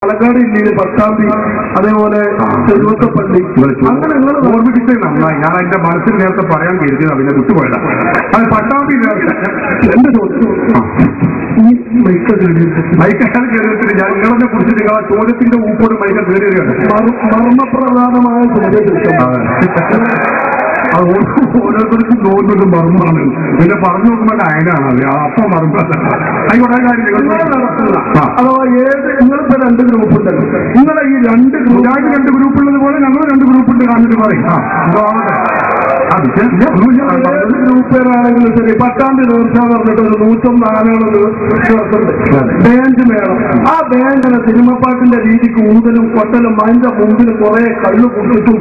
പാലക്കാട് ജില്ലയിൽ പട്ടാമ്പി, അതേപോലെ ചെറുവത്തപ്പള്ളി, അങ്ങനെ നിങ്ങൾ ഓർമ്മിപ്പിച്ചത് നന്നായി. ഞാൻ അതിന്റെ മനസ്സിൽ നേരത്തെ പറയാൻ കരുതിയത് അതിനെ വിട്ടുപോയതാ. അത് പട്ടാമ്പി എന്റെ ചോദ്യം മൈക്കാൻ കയറിയിട്ട് ഞാൻ നിങ്ങളെ കുറിച്ച് നിങ്ങൾ ആ ചോദ്യത്തിന്റെ ഊപ്പോട് മൈക്കാൻ കയറിയാണ്. മർമ്മപ്രധാനമായ ചോദ്യം. അത് ഓരോരുത്തർക്കും തോന്നുന്നത് മർമ്മമാണ്. പിന്നെ പറഞ്ഞു നോക്കുമ്പോൾ അയനാണ് അത്. അപ്പം മർമ്മ ആയിക്കോട്ടെ. കാര്യം അഥവാ നിങ്ങളിപ്പോ 2 ഗ്രൂപ്പുണ്ടല്ലോ. നിങ്ങളെ ഈ 2 ഗ്രൂപ്പുള്ളത് പോലെ ഞങ്ങൾ 2 ഗ്രൂപ്പുണ്ട് കാണിട്ട് പറയും. ഗ്രൂപ്പേരാണെങ്കിലും ശരി, പട്ടാമ്പി നേർച്ച പറഞ്ഞിട്ട് ഒരു 101 ആനകളുണ്ട് ബാൻഡ് മേളം. ആ ബാൻഡിനെ സിനിമപ്പാട്ടിന്റെ രീതിക്ക് ഊതലും കൊട്ടലും അതിന്റെ മുമ്പിലും കുറെ കള്ളു കുട്ടിട്ടും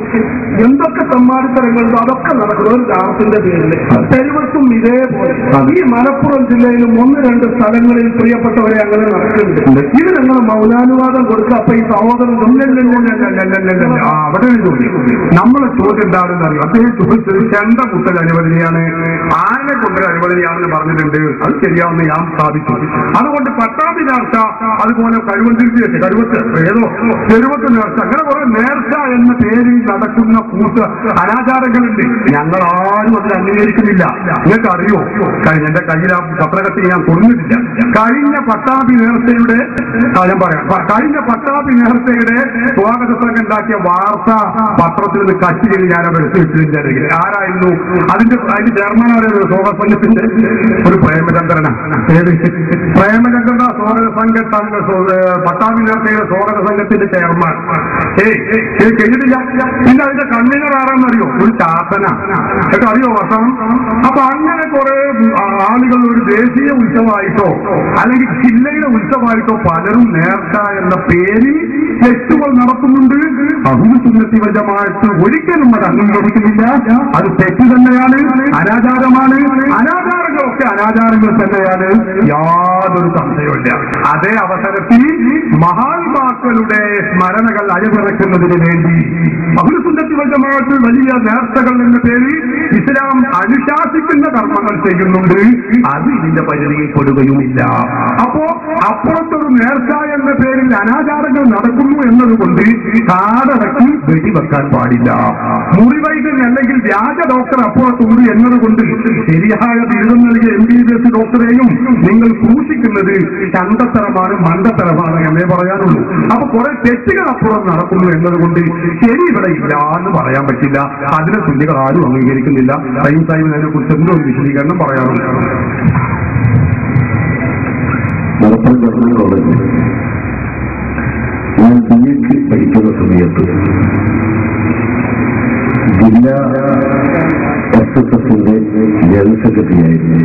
എന്തൊക്കെ സമ്മാനത്തരങ്ങളുണ്ടോ അതൊക്കെ നടക്കുന്ന ഒരു ഗ്രാമത്തിന്റെ പേരിൽ തെരുവത്തും ഇതേപോലെ ഈ മലപ്പുറം ജില്ലയിലും 1-2 സ്ഥലങ്ങളിൽ പ്രിയപ്പെട്ടവരെ അങ്ങനെ നടക്കുന്നുണ്ട്. ഇത് ഞങ്ങൾ മൗനാനുവാദം കൊടുക്കുക. അപ്പൊ ഈ സഹോദരൻ അവിടെ നമ്മളെ ചോദ്യം എന്താണെന്ന് അറിയാം. അദ്ദേഹം ചോദിച്ചത് ചെണ്ട കുത്തൽ അനുവദനീയാണ്, ആനെ കൊണ്ടൽ അനുവദനീയാണെന്ന് പറഞ്ഞിട്ടുണ്ട്. അത് ശരിയാവുന്ന ഞാൻ സ്ഥാപിച്ചു. അതുകൊണ്ട് പട്ടാമ്പി നേർച്ച, അതുപോലെ കരുവന്തിരിച്ച് കരുവത്ത് ഏതോ ചെരുവത്ത് നേർച്ച, അങ്ങനെ കുറെ നേർച്ച എന്ന പേരിൽ നടക്കുന്ന കൂട്ട് അനാചാരങ്ങളുണ്ട്. ഞങ്ങൾ ആരും അതിൽ അംഗീകരിക്കുന്നില്ല. നിങ്ങൾക്ക് അറിയോ, കഴിഞ്ഞ എന്റെ കയ്യിൽ ആ പത്രകത്തിൽ ഞാൻ കൊടുത്തിട്ടില്ല. കഴിഞ്ഞ പട്ടാമ്പി നേർച്ചയുടെ ഞാൻ പറയാം, കഴിഞ്ഞ പട്ടാമ്പി നേർച്ചയുടെ സ്വാഗത സംഘം ഉണ്ടാക്കിയ വാർത്ത പത്രത്തിൽ നിന്ന് കട്ട് ചെയ്ത് ഞാൻ അവിടെ എടുത്തു വെച്ചതിന്റെ അരികിൽ ആരായിരുന്നു അതിന്റെ ചെയർമാനായ സ്വാഗത സംഘത്തിന്റെ ഒരു പ്രേമചന്ദ്രനാണ്. പ്രേമചന്ദ്രൻ സ്വാഗത സംഘ പട്ടാമ്പി നേർച്ചയുടെ സ്വാഗത സംഘത്തിന്റെ ചെയർമാൻ കഴിഞ്ഞിട്ടില്ല. പിന്നെ അതിന്റെ കൺവീനർ ആരാന്നറിയോ, ഒരു ചാത്തന. ഒക്കെ അറിയോ വർഷം. അപ്പൊ അങ്ങനെ കുറെ ആളുകൾ ഒരു ദേശീയ ഉത്സവമായിട്ടോ അല്ലെങ്കിൽ ജില്ലയുടെ ഉത്സവമായിട്ടോ പലരും നേർച്ച എന്ന പേരിൽ തെറ്റുകൾ നടത്തുന്നുണ്ട്. അഹ്ലു സുന്നത്തി വൽ ജമാഅത്ത് ഒരിക്കലും അത് അംഗീകരിക്കുന്നില്ല. അത് തെറ്റ് തന്നെയാണ്, അനാചാരമാണ്. അനാചാരങ്ങളൊക്കെ അനാചാരങ്ങൾ തന്നെയാണ്, യാതൊരു സംശയവുമില്ല. അതേ അവസരത്തിൽ മഹാത്മാക്കളുടെ സ്മരണകൾ അയവിറക്കുന്നതിന് വേണ്ടി അഹ്ലു സുന്നത്തി വൽ ജമാഅത്ത് വലിയ നേർച്ചകൾ എന്ന പേരിൽ ഇസ്ലാം അനുശാസിക്കുന്ന കർമ്മങ്ങൾ ചെയ്യുന്നുണ്ട്. അത് ഇതിന്റെ പരിധിയിൽ പെടുകയുമില്ല. അപ്പോ അപ്പുറത്തൊരു നേർച്ച എന്ന പേരിൽ അനാചാരങ്ങൾ നടക്കുന്നു എന്നതുകൊണ്ട് കാടടക്കി വെടിവെക്കാൻ പാടില്ല. മുറിവൈദ്യൻ അല്ലെങ്കിൽ വ്യാജ ഡോക്ടർ അപ്പുറത്തുണ്ട് എന്നതുകൊണ്ട് ശരിയായ ബിരുദം നൽകിയ MBBS ഡോക്ടറെയും നിങ്ങൾ സൂക്ഷിക്കുന്നത് ചന്തത്തരമാണ്, മണ്ടത്തരമാണ് എന്നേ പറയാനുള്ളൂ. അപ്പൊ കുറെ തെറ്റുകൾ അപ്പുറം നടക്കുന്നു എന്നതുകൊണ്ട് ശരി ഇവിടെ ഇല്ല എന്ന് പറയാൻ പറ്റില്ല. അതിനെ സുന്നികൾ ആരും അംഗീകരിക്കുന്നില്ല. ടൈം അതിനെ കുറിച്ച് എന്തോ ഒരു വിശദീകരണം പറയാറുണ്ട്. മലപ്പുറം ഗവൺമെന്റ് കോളേജിൽ ഞാൻ BSc പഠിക്കുന്ന സമയത്ത് ജില്ലാ SSSന്റെ ജനറൽ സെക്രട്ടറി ആയിരുന്നു.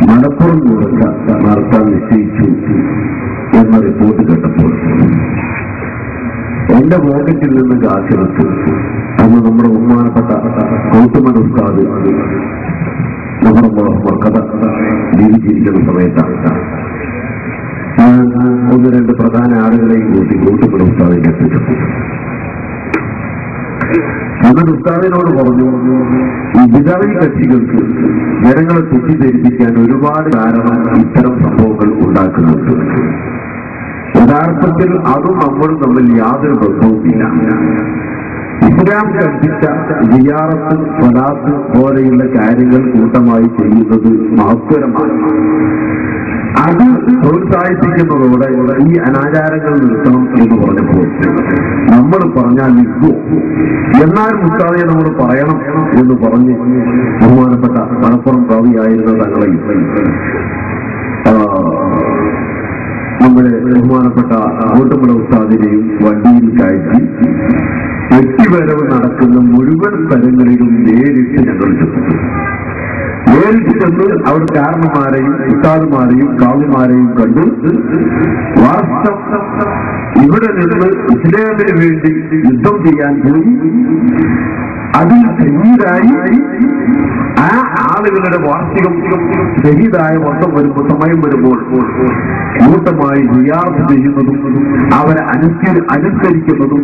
മലപ്പുറം നേർച്ച നടത്താൻ നിശ്ചയിച്ചു എന്ന റിപ്പോർട്ട് കേട്ടപ്പോൾ എന്റെ പോക്കറ്റിൽ നിന്ന് കാശെടുത്ത് അന്ന് നമ്മുടെ ബഹുമാനപ്പെട്ട കൗത്തുമൻ ഉസ്താദ് നമ്മുടെ കഥ ജീവിച്ചിരിക്കുന്ന സമയത്താണ് ഞാൻ 1-2 പ്രധാന ആളുകളെയും കൂട്ടി കൗത്തുമൻ ഉസ്താദിനെ എത്തിച്ചു. അന്നത്തെ ഉസ്താദിനോട് പറഞ്ഞു, ഈ വിധവി കക്ഷികൾക്ക് ജനങ്ങളെ തെറ്റിദ്ധരിപ്പിക്കാൻ ഒരുപാട് കാരണം ഇത്തരം സംഭവങ്ങൾ ഉണ്ടാക്കുന്നുണ്ട്. യഥാർത്ഥത്തിൽ അതും നമ്മളും തമ്മിൽ യാതൊരു ബന്ധവുമില്ല. ഇസ്ലാം കൽപ്പിച്ച സിയാറത്ത്, സ്വലാത്ത് പോലെയുള്ള കാര്യങ്ങൾ കൂട്ടമായി ചെയ്യുന്നത് മഹത്വരമാണ്. അത് പ്രോത്സാഹിപ്പിക്കുന്നതോടെ ഈ അനാചാരങ്ങൾ നിർത്തണം എന്ന് പറഞ്ഞപ്പോൾ നമ്മൾ പറഞ്ഞാൽ നിൽക്കൂ, എന്നാൽ മുസ്താദെ നമ്മൾ പറയണം എന്ന് പറഞ്ഞ് ബഹുമാനപ്പെട്ട മലപ്പുറം ഭാവിയായിരുന്ന തങ്ങളെ നമ്മുടെ ബഹുമാനപ്പെട്ട കോട്ടുമല ഉസ്താദിനെയും വണ്ടിയിൽ കയറ്റി വ്യക്തിപരവ് നടക്കുന്ന മുഴുവൻ സ്ഥലങ്ങളിലും നേരിട്ട് ഞങ്ങൾ ചെന്നു. നേരിട്ട് ചെന്ന് അവർ കാരണന്മാരെയും ഉസ്താദുമാരെയും കാവുമാരെയും കണ്ടു. വാസ്തവം ഇവിടെ നിന്ന് ഇസ്ലാമിന് വേണ്ടി യുദ്ധം ചെയ്യാൻ പോയി അതിൽ ഷഹീദായി ആ ആളുകളുടെ വാർഷികം ഷഹീദായ വർഷം വരുമ്പോൾ സമയം വരുമ്പോൾ കൂട്ടമായി സിയാറത്ത് ചെയ്യുന്നതും അവരെ അനുസ്കരിക്കുന്നതും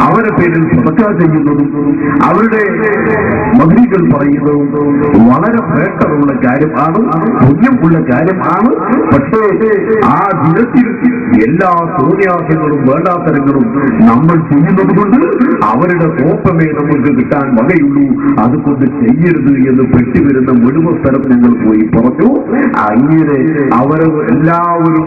അവരുടെ പേരിൽ സദഖ ചെയ്യുന്നതും അവരുടെ മദ്രികൾ പറയുന്നതും വളരെ ബേട്ടറുള്ള കാര്യമാണ്, പുണ്യമുള്ള കാര്യമാണ്. പക്ഷേ ആ ദിനത്തിൽ എല്ലാ തോന്നിയാസങ്ങളും വേണ്ടാത്തരങ്ങളും നമ്മൾ ചെയ്യുന്നത് കൊണ്ട് അവരുടെ കോപ്പമേ നമുക്ക് കിട്ടാൻ വകയുള്ളൂ, അതുകൊണ്ട് ചെയ്യരുത് എന്ന് പെട്ടുവരുന്ന മുഴുവൻ സ്ഥലം ഞങ്ങൾ പോയി പറഞ്ഞു. അങ്ങനെ അവരെ എല്ലാവരും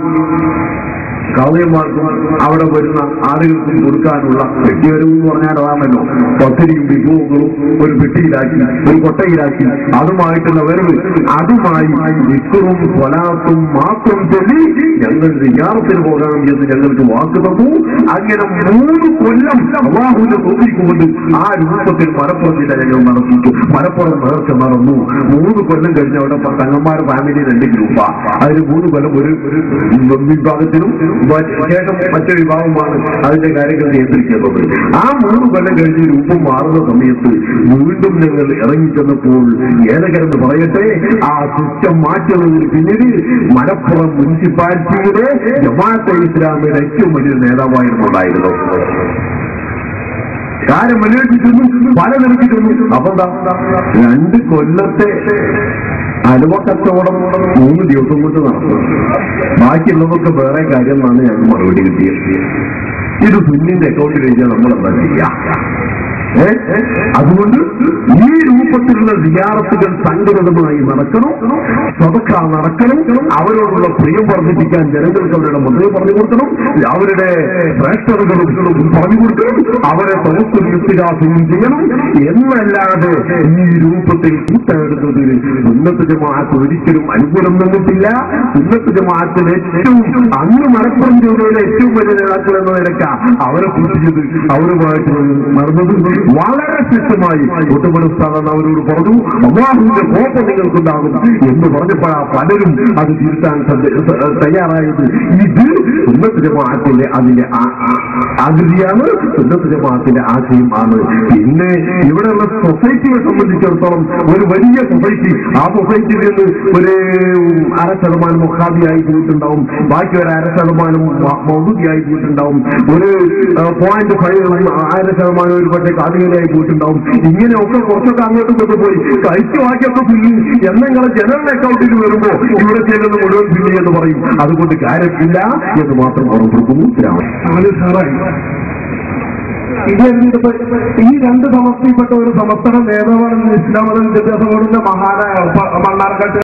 കാവ്യന്മാർക്കും അവിടെ വരുന്ന ആളുകൾക്കും കൊടുക്കാനുള്ള പെട്ടിവരവ് എന്ന് പറഞ്ഞാൽ അതാണല്ലോ, പത്തിരിയും വിഭവങ്ങളും ഒരു പെട്ടിയിലാക്കി ഒരു കൊട്ടയിലാക്കി അതുമായിട്ടുള്ള വരവ്, അതുമായി വിക്റും സ്വലാത്തും മാത്രം ചൊല്ലി ഞങ്ങൾ സിയാറത്തിന് പോകാം എന്ന് ഞങ്ങൾക്ക് വാക്ക് തന്നു. അങ്ങനെ 3 കൊല്ലം അല്ലാഹുവിന്റെ തോന്നിക്കൊണ്ട് ആ രൂപത്തിൽ മലപ്പുറത്തില്ല ഞങ്ങൾ നടത്തിച്ചു. മലപ്പുറം നേർച്ച നടന്നു. 3 കൊല്ലം കഴിഞ്ഞ അവിടെ തങ്ങന്മാരുടെ ഫാമിലി 2 ഗ്രൂപ്പാ. അതിന് 3 കൊല്ലം ഒരു വിഭാഗത്തിനും ശേഷം മറ്റൊരു വിഭാഗമാണ് അതിന്റെ കാര്യങ്ങൾ നിയന്ത്രിക്കുന്നത്. ആ 3 കൊല്ലം കഴിഞ്ഞ് രൂപം മാറുന്ന സമയത്ത് വീണ്ടും ഞങ്ങൾ ഇറങ്ങിച്ചെന്നപ്പോൾ ഏതൊക്കെയെന്ന് പറയട്ടെ, ആ സിസ്റ്റം മാറ്റുന്നതിന് പിന്നിൽ മലപ്പുറം മുനിസിപ്പാലിറ്റിയുടെ ജമാഅത്തെ ഇസ്ലാമിയുടെ ഏറ്റവും വലിയ നേതാവായിരുന്നുണ്ടായിരുന്നു. കാര്യം അന്വേഷിക്കുന്നു, പല നിരക്കിക്കുന്നു. അപ്പൊ 2 കൊല്ലത്തെ അലുവ കച്ചവടം 3 ദിവസം കൊണ്ട് നടത്തും. ബാക്കിയുള്ളതൊക്കെ വേറെ കാര്യം എന്നാണ് ഞങ്ങൾക്ക് മറുപടി കിട്ടിയത്. ഇത് സുന്നിന്റെ അക്കൗണ്ടിൽ കഴിഞ്ഞാൽ നമ്മൾ എന്താ ചെയ്യാം? അതുകൊണ്ട് ഈ രൂപത്തിലുള്ള സിയാറത്തുകൾ സംഘടിതമായി നടക്കണം, സദഖ നടക്കണം, അവരോടുള്ള പ്രിയം വർദ്ധിപ്പിക്കാൻ ജനങ്ങൾക്ക് അവരുടെ മതം പറഞ്ഞു കൊടുക്കണം, അവരുടെ പ്രേക്ഷകர்களுം പറഞ്ഞു കൊടുക്കണം, അവരെ തവസ്സുൽ ഇസ്തിഗാസയും ചെയ്യണം എന്നല്ലാതെ ഈ രൂപത്തിൽ കൂട്ടെടുത്തതിന് സുന്നത്ത് ജമാഅത്ത് ഒരിക്കലും അനുകൂലം നിന്നിട്ടില്ല. സുന്നത്ത് ജമാഅത്തിന് ഏറ്റവും അന്ന് മലപ്പുറം ജില്ലയിലെ ഏറ്റവും വലിയ നേതാക്കൾ എന്ന നിലക്ക അവരെ കുറിച്ചത് അവരുമായിട്ട് നടന്നത് വളരെ ശക്തമായി ഒട്ടുമനസ്ഥാണെന്ന് അവരോട് പറഞ്ഞു. അല്ലാഹുവിന്റെ കോപം നിങ്ങൾക്കുണ്ടാകും എന്ന് പറഞ്ഞപ്പോഴാ പലരും അത് തിരുത്താൻ തയ്യാറായത്. ഇത് സുന്നത്ത് ജമാഅത്തിന്റെ അതിന്റെ ആകൃതിയാണ്, സുന്നത്ത് ജമാഅത്തിന്റെ ആശയമാണ്. പിന്നെ ഇവിടെയുള്ള സൊസൈറ്റിയെ സംബന്ധിച്ചിടത്തോളം ഒരു വലിയ സൊസൈറ്റി, ആ സൊസൈറ്റിയിൽ നിന്ന് ഒരു 1/2% മുഖാദിയായി പോയിട്ടുണ്ടാവും, ബാക്കി ഒരു 1/2% മൗദൂദിയായി പോയിട്ടുണ്ടാവും, ഒരു 0.5% ഒരു പക്ഷേ കാതികരായി പോയിട്ടുണ്ടാവും. ഇങ്ങനെയൊക്കെ കുറച്ചൊക്കെ അങ്ങോട്ടും ഇങ്ങോട്ട് പോയി കഴിച്ചു ബാക്കിയൊക്കെ ഫില്ലി എന്നെങ്കിലും ജനറൽ അക്കൗണ്ടിൽ വരുമ്പോ ഇവിടെ ചെയ്യുന്നത് മുഴുവൻ ഫില്ലി എന്ന് പറയും. അതുകൊണ്ട് കാര്യമില്ല എന്ന് മാത്രം ഓർമ്മപ്പെടുത്തുന്നു. ഈ 2 സമസ്തയിൽപ്പെട്ട ഒരു സമസ്തയുടെ നേതാവാണെന്ന് ഇസ്ലാം മത വിദ്യാഭ്യാസ ബോർഡിന്റെ മഹാനായ മണ്ണാർക്കാട്ട്